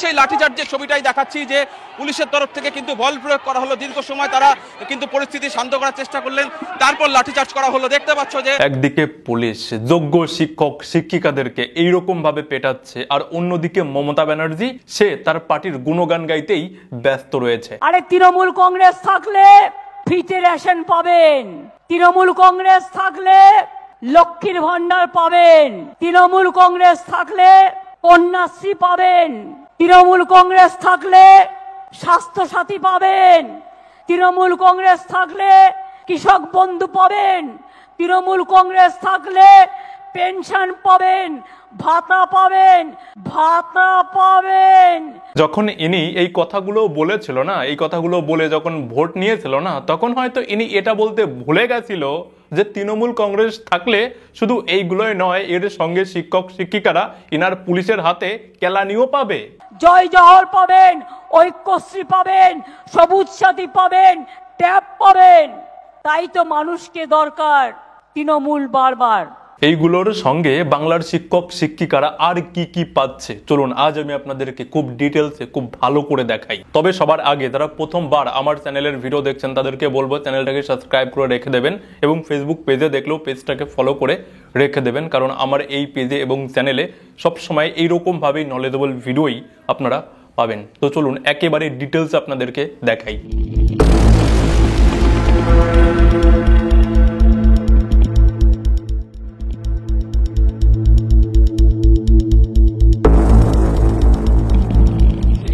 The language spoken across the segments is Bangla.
সেই লাঠিচার্জের ছবিটাই দেখাচ্ছি যে পুলিশের তরফ থেকে কিন্তু বল প্রয়োগ করা হলো, দীর্ঘ সময় তারা কিন্তু পরিস্থিতি শান্ত করার চেষ্টা করলেন, তারপর লাঠিচার্জ করা হলো। দেখতে পাচ্ছ যে একদিকে পুলিশ যোগ্য শিক্ষক শিক্ষিকাদেরকে এইরকম ভাবে পেটাচ্ছে, আর অন্যদিকে মমতা ব্যানার্জি সে তার পার্টির গুণগান গাইতেই ব্যস্ত রয়েছে। আরে তৃণমূল কংগ্রেস থাকলে ফ্রিতে রেশন পাবেন, তৃণমূল কংগ্রেস থাকলে লক্ষ্মীর ভান্ডার পাবেন, তৃণমূল কংগ্রেস থাকলে কন্যাশ্রী পাবেন, তৃণমূল কংগ্রেস থাকলে স্বাস্থ্য সাথী পাবেন, তৃণমূল কংগ্রেস থাকলে কৃষক বন্ধু পাবেন, তৃণমূল কংগ্রেস থাকলে পেনশন পাবেন, ভাতা পাবেন, ভাতা পাবেন। যখন ইনি এই কথাগুলো বলেছিল না, এই কথাগুলো বলে যখন ভোট নিয়েছিল না, তখন হয়তো ইনি এটা বলতে ভুলে গেছিল যে তৃণমূল কংগ্রেস থাকলে শুধু এইগুলোই নয়, এর সঙ্গে শিক্ষক শিক্ষিকারা ইনার পুলিশের হাতে কেলানিও পাবে, জয় জহর পাবেন, ঐক্যশ্রী পাবেন, সবুজ সাথী পাবেন, ট্যাব পাবেন। তাই তো মানুষকে দরকার তৃণমূল বারবার। এইগুলোর সঙ্গে বাংলার শিক্ষক শিক্ষিকারা আর কি কি পাচ্ছে চলুন আজ আমি আপনাদেরকে খুব ডিটেলসে খুব ভালো করে দেখাই। তবে সবার আগে যারা প্রথমবার আমার চ্যানেলের ভিডিও দেখছেন তাদেরকে বলবো চ্যানেলটাকে সাবস্ক্রাইব করে রেখে দেবেন, এবং ফেসবুক পেজে দেখলেও পেজটাকে ফলো করে রেখে দেবেন, কারণ আমার এই পেজে এবং চ্যানেলে সবসময় এইরকম ভাবেই নলেজেবল ভিডিওই আপনারা পাবেন। তো চলুন একেবারে ডিটেলস আপনাদেরকে দেখাই।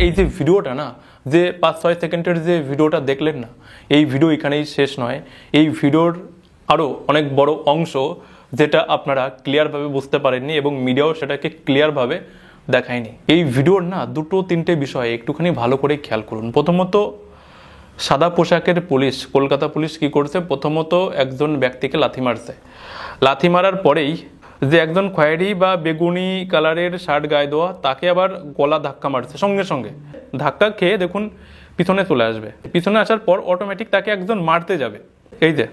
এই যে ভিডিওটা না, যে 5-6 সেকেন্ডের যে ভিডিওটা দেখলেন না, এই ভিডিও এখানেই শেষ নয়। এই ভিডিওর আরও অনেক বড় অংশ যেটা আপনারা ক্লিয়ারভাবে বুঝতে পারেননি এবং মিডিয়াও সেটাকে ক্লিয়ারভাবে দেখায়নি। এই ভিডিওর না 2-3টে বিষয় একটুখানি ভালো করে খেয়াল করুন। প্রথমত সাদা পোশাকের পুলিশ, কলকাতা পুলিশ কি করছে, প্রথমত একজন ব্যক্তিকে লাথি মারছে, লাথি মারার পরেই যে একজন খয়েরি বা বেগুনি কালারের শার্ট গায়ে দেওয়া তাকে আবার গলা ধাক্কা মারছে, সঙ্গে সঙ্গে ধাক্কা খেয়ে দেখুন পিছনে চলে আসবে, পিছনে আসার পর অটোমেটিক তাকে একজন মারতে যাবে। এই যে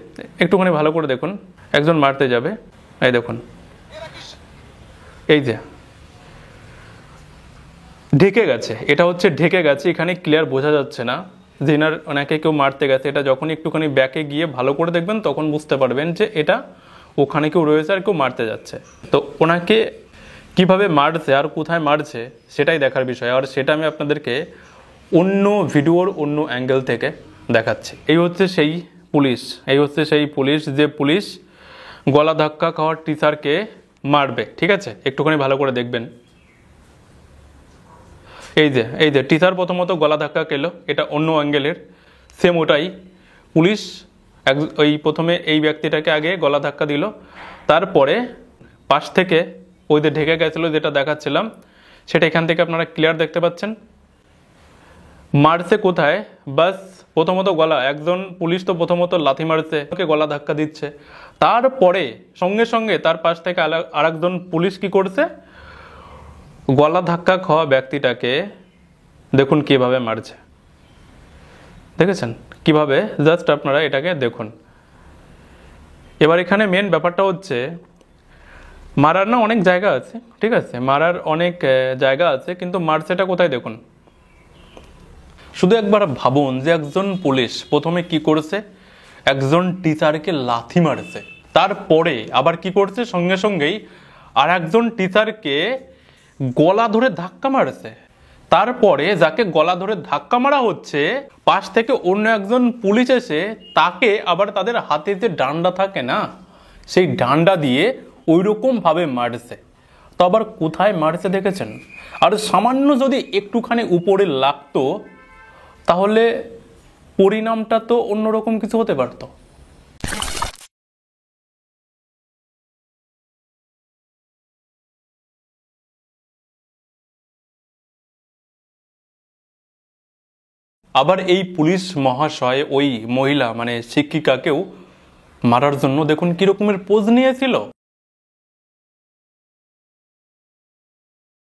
একটুখানি ভালো করে দেখুন, একজন মারতে যাবে, এই দেখুন এই যে ঢেকে গেছে, এটা হচ্ছে ঢেকে গেছে, এখানে ক্লিয়ার বোঝা যাচ্ছে না যে ওনাকে কেউ মারতে গেছে। এটা যখন একটুখানি ব্যাকে গিয়ে ভালো করে দেখবেন তখন বুঝতে পারবেন যে এটা ওখানে কেউ রয়েছে আর কেউ মারতে যাচ্ছে। তো ওনাকে কিভাবে মারছে আর কোথায় মারছে সেটাই দেখার বিষয়, আর সেটা আমি আপনাদেরকে অন্য ভিডিওর অন্য অ্যাঙ্গেল থেকে দেখাচ্ছি। এই হচ্ছে সেই পুলিশ, এই হচ্ছে সেই পুলিশ যে পুলিশ গলা ধাক্কা খাওয়ার টিচারকে মারবে, ঠিক আছে? একটুখানি ভালো করে দেখবেন। এই যে টিচার প্রথমত গলা ধাক্কা খেলো, এটা অন্য অ্যাঙ্গেলের, সেম ওটাই পুলিশ ওই প্রথমে এই ব্যক্তিটাকে আগে গলা ধাক্কা দিল, তারপরে পাশ থেকে ওই যে ঢেকে গেছিল যেটা দেখাচ্ছিলাম সেটা এখান থেকে আপনারা ক্লিয়ার দেখতে পাচ্ছেন। মারছে কোথায়, বাস প্রথমত গলা, একজন পুলিশ তো প্রথমত লাথি মারছে, ওকে গলা ধাক্কা দিচ্ছে, তারপরে সঙ্গে সঙ্গে তার পাশ থেকে আরেকজন পুলিশ কি করছে, গলা ধাক্কা খাওয়া ব্যক্তিটাকে দেখুন কিভাবে মারছে, দেখেছেন কিভাবে, জাস্ট আপনারা এটাকে দেখুন। এবার এখানে মেন ব্যাপারটা হচ্ছে মারার না অনেক জায়গা আছে, ঠিক আছে, মারার অনেক জায়গা আছে, কিন্তু মারছেটা কোথায় দেখুন। শুধু একবার ভাবুন যে একজন পুলিশ প্রথমে কি করেছে, একজন টিচারকে লাথি মারছে, তারপরে আবার কি করছে, সঙ্গে সঙ্গেই আর একজন টিচারকে গলা ধরে ধাক্কা মারছে, তারপরে যাকে গলা ধরে ধাক্কা মারা হচ্ছে পাশ থেকে অন্য একজন পুলিশ এসে তাকে আবার তাদের হাতে যে ডান্ডা থাকে না, সেই ডান্ডা দিয়ে ওইরকম ভাবে মারছে। তো আবার কোথায় মারছে দেখেছেন? আর সামান্য যদি একটুখানি উপরে লাগতো তাহলে পরিণামটা তো অন্যরকম কিছু হতে পারতো। আবার এই পুলিশ মহাশয় ওই মহিলা মানে শিক্ষিকাকেও মারার জন্য দেখুন কি রকমের পোজ নিয়েছিল।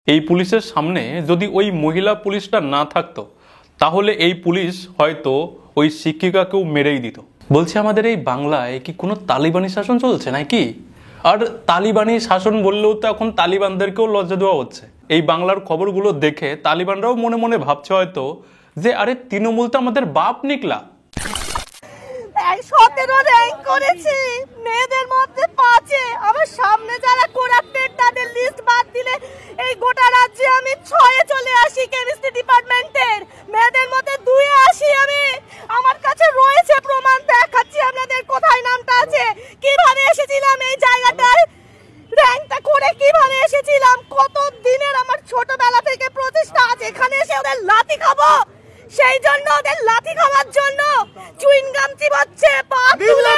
এই পুলিশের সামনে যদি ওই মহিলা পুলিশটা না থাকতো তাহলে এই পুলিশ হয়তো ওই শিক্ষিকাকেও মেরেই দিত। বলছি আমাদের এই বাংলায় কি কোনো তালিবানি শাসন চলছে নাকি? আর তালিবানি শাসন বললেও তো এখন তালিবানদেরকেও লজ্জা দেওয়া হচ্ছে। এই বাংলার খবরগুলো দেখে তালিবানরাও মনে মনে ভাবছে হয়তো যে আরে তৃণমূল তো আমাদের বাপ নিকলা। 17 র্যাঙ্ক করেছি, মেয়েদের মধ্যে 5-এ। আমার সামনে যারা কোরাপ্টেড তাদের লিস্ট বাদ দিলে এই গোটা রাজ্যে আমি 6-এ চলে আসি কেমিস্ট্রি ডিপার্টমেন্টের। মেয়েদের মধ্যে 2-এ আসি আমি। আমার কাছে রয়েছে প্রমাণ, দেখাচ্ছি আপনাদের কোথায় নামটা আছে, কিভাবে এসেছিলাম এই জায়গাটায়, র্যাঙ্কটা করে কিভাবে এসেছিলাম। কত দিনের আমার ছোটবেলা থেকে প্রচেষ্টা আছে এখানে এসে ওদের লাথি খাবো, সেই জন্য ওদের লাথি খাওয়ার জন্য চুইং গাম চিবাচ্ছে, পা তুলে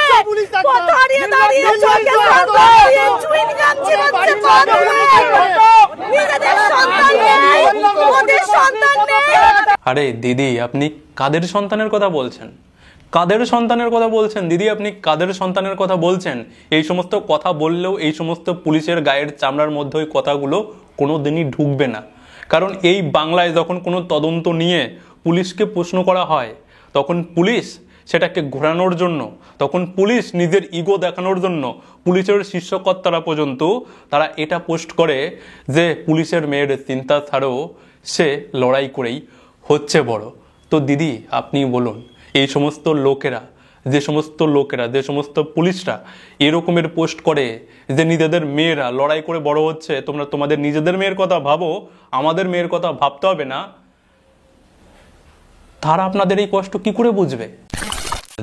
দাঁড়িয়ে দাঁড়িয়ে চোখে দাঁড়িয়ে চুইং গাম চিবাচ্ছে, পা তুলে। নিজেদের সন্তান নেই, ওদের সন্তান নেই। আরে দিদি, আপনি কাদের সন্তানের কথা বলছেন? কাদের সন্তানের কথা বলছেন দিদি? আপনি কাদের সন্তানের কথা বলছেন? এই সমস্ত কথা বললেও এই সমস্ত পুলিশের গায়ের চামড়ার মধ্যে ওই কথাগুলো কোনো দিনই ঢুকবে না। কারণ এই বাংলায় যখন কোনো তদন্ত নিয়ে পুলিশকে প্রশ্ন করা হয় তখন পুলিশ সেটাকে ঘোরানোর জন্য, তখন পুলিশ নিজের ইগো দেখানোর জন্য পুলিশের শীর্ষকর্তারা পর্যন্ত তারা এটা পোস্ট করে যে পুলিশের মেয়ের চিন্তা ছাড়াও সে লড়াই করেই হচ্ছে বড়। তো দিদি আপনি বলুন, এই সমস্ত লোকেরা, যে সমস্ত পুলিশরা এরকমের পোস্ট করে যে নিজেদের মেয়েরা লড়াই করে বড় হচ্ছে, তোমরা তোমাদের নিজেদের মেয়ের কথা ভাবো, আমাদের মেয়ের কথা ভাবতে হবে না? তারা আপনাদের এই কষ্ট কি করে বুঝবে?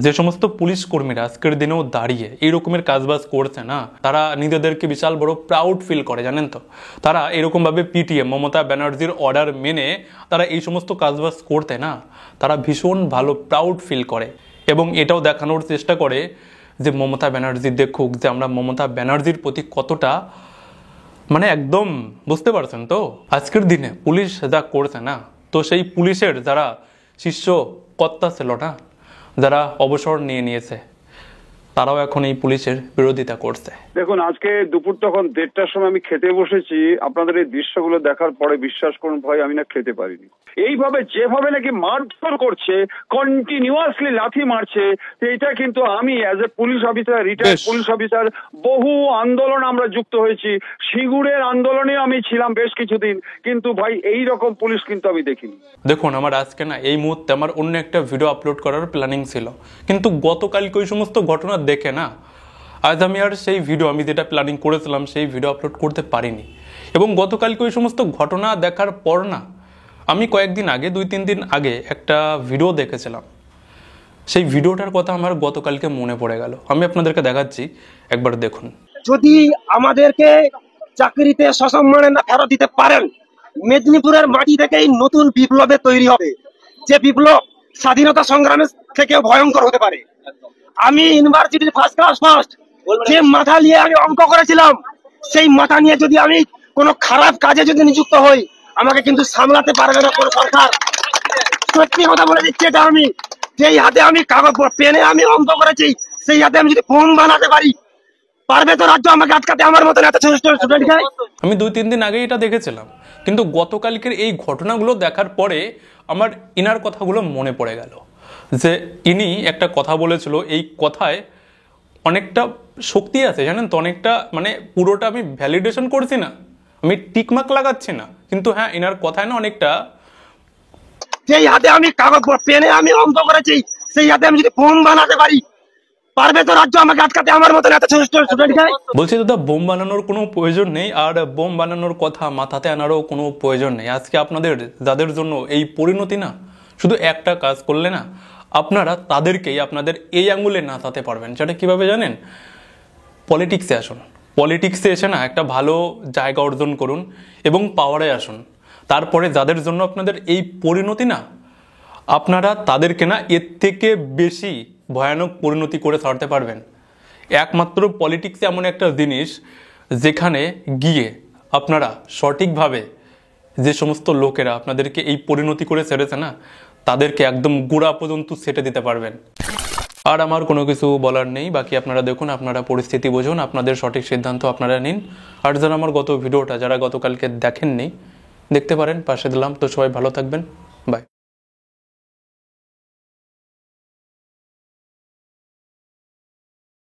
যে সমস্ত পুলিশ কর্মীরা আজকের দিনেও দাঁড়িয়ে এই রকমের কাজবাজ করছে না, তারা নিজেদেরকে বিশাল বড় প্রাউড ফিল করে, জানেন তো। তারা এরকম ভাবে পিটিএ মমতা ব্যানার্জির অর্ডার মেনে তারা এই সমস্ত কাজবাজ করতে না, তারা ভীষণ ভালো প্রাউড ফিল করে এবং এটাও দেখানোর চেষ্টা করে যে মমতা ব্যানার্জি দেখুক যে আমরা মমতা ব্যানার্জির প্রতি কতটা, মানে একদম বুঝতে পারছেন তো। আজকের দিনে পুলিশ যা করছে না, তো সেই পুলিশের যারা শীর্ষ কর্তা ছিল না, যারা অবসর নিয়েছে, তারাও এখন এই পুলিশের বিরোধিতা করছে। দেখুন, আজকে দুপুর তখন 1:30টার সময় আমি খেতে বসেছি। আপনাদের এই দৃশ্যগুলো দেখার পরে বিশ্বাস করুন ভাই, আমি না খেতে পারিনি। এইভাবে যেভাবে নাকি মারধর করছে, কন্টিনিউয়াসলি লাথি মারছে, এইটা কিন্তু আমি as a police officer, retired police officer, বহু আন্দোলন আমরা যুক্ত হয়েছি। সিঙ্গুরের আন্দোলনে আমি ছিলাম বেশ কিছুদিন, কিন্তু ভাই এই রকম পুলিশ কিন্তু আমি দেখিনি। দেখুন, আমার আজকে না এই মুহূর্তে আমার অন্য একটা ভিডিও আপলোড করার প্ল্যানিং ছিল, কিন্তু গতকালকে ওই সমস্ত ঘটনা দেখে না আজ আমি আর সেই ভিডিও, আমি যেটা প্ল্যানিং করেছিলাম সেই ভিডিও আপলোড করতে পারিনি। এবং গতকালকে ওই সমস্ত ঘটনা দেখার পর না, আমি কয়েকদিন আগে 2-3 দিন আগে একটা ভিডিও দেখেছিলাম, সেই ভিডিওটার কথা আমার গতকালকে মনে পড়ে গেল। আমি আপনাদেরকে দেখাচ্ছি, একবার দেখুন। যদি আমাদেরকে চাকরিতে সসম্মানে না ফেরত দিতে পারেন, মেদিনীপুরের মাটি থেকেই নতুন বিপ্লবে তৈরি হবে, যে বিপ্লব স্বাধীনতা সংগ্রামের থেকেও ভয়ঙ্কর হতে পারে। আমি ইউনিভার্সিটির ফার্স্ট যে মাথা নিয়ে আমি অঙ্ক করেছিলাম, সেই মাথা নিয়ে যদি আমি কোনো খারাপ কাজে যদি নিযুক্ত হই, আমাকে কিন্তু সামলাতে পারবে না কোনো সরকার। সত্যি কথা বলে দিচ্ছি, এটা আমি যেই হাতে আমি কাগজ পেনে আমি অঙ্ক করেছি, সেই হাতে আমি যদি বোম বানাতে পারি, পারবে তো রাজ্য আমাকে আটকাতে? আমার মতন এত ছোট ছোট স্টুডেন্টকে। আমি 2-3 দিন আগে এটা দেখেছিলাম, কিন্তু গতকালকের এই ঘটনাগুলো দেখার পরে আমার ইনার কথাগুলো মনে পড়ে গেল যে ইনি একটা কথা বলেছিল, এই কথায় অনেকটা শক্তি আছে, জানেন তো। অনেকটা, মানে পুরোটা আমি ভ্যালিডেশন করছি না, আমি টিকমার্ক লাগাচ্ছি না, কিন্তু হ্যাঁ এনার কথায় না অনেকটা। যেই হাতে আমি কাগজ পেনে আমি অঙ্ক করেছি, সেই হাতে আমি যদি বোম বানাতে পারি, পারবে তো রাজ্য আমাকে আটকাতে? আমার মতন এত ছোট ছোট স্টুডেন্টকে। বলছি দাদা, বোম বানানোর কোনো প্রয়োজন নেই, আর বোম বানানোর কথা মাথাতে আনারও কোনো প্রয়োজন নেই। আজকে আপনাদের যাদের জন্য এই পরিণতি না, শুধু একটা কাজ করলে না আপনারা তাদেরকেই আপনাদের এই আঙুলে নাচাতে পারবেন। সেটা কিভাবে জানেন? পলিটিক্সে আসুন, পলিটিক্সে এসে না একটা ভালো জায়গা অর্জন করুন এবং পাওয়ারে আসুন। তারপরে যাদের জন্য আপনাদের এই পরিণতি না, আপনারা তাদেরকে না এর থেকে বেশি ভয়ানক পরিণতি করে ছাড়তে পারবেন। একমাত্র পলিটিক্স এমন একটা জিনিস যেখানে গিয়ে আপনারা সঠিকভাবে যে সমস্ত লোকেরা আপনাদেরকে এই পরিণতি করে ছেড়েছে না, তাদেরকে একদম গোড়া পর্যন্ত ছেটে দিতে পারবেন। আর আমার কোনো কিছু বলার নেই, বাকি আপনারা দেখুন, আপনারা পরিস্থিতি বুঝুন, আপনাদের সঠিক সিদ্ধান্ত আপনারা নিন। আর যারা আমার গত ভিডিওটা যারা গতকালকে দেখেননি, দেখতে পারেন, পাশে দিলাম। তো সবাই ভালো থাকবেন।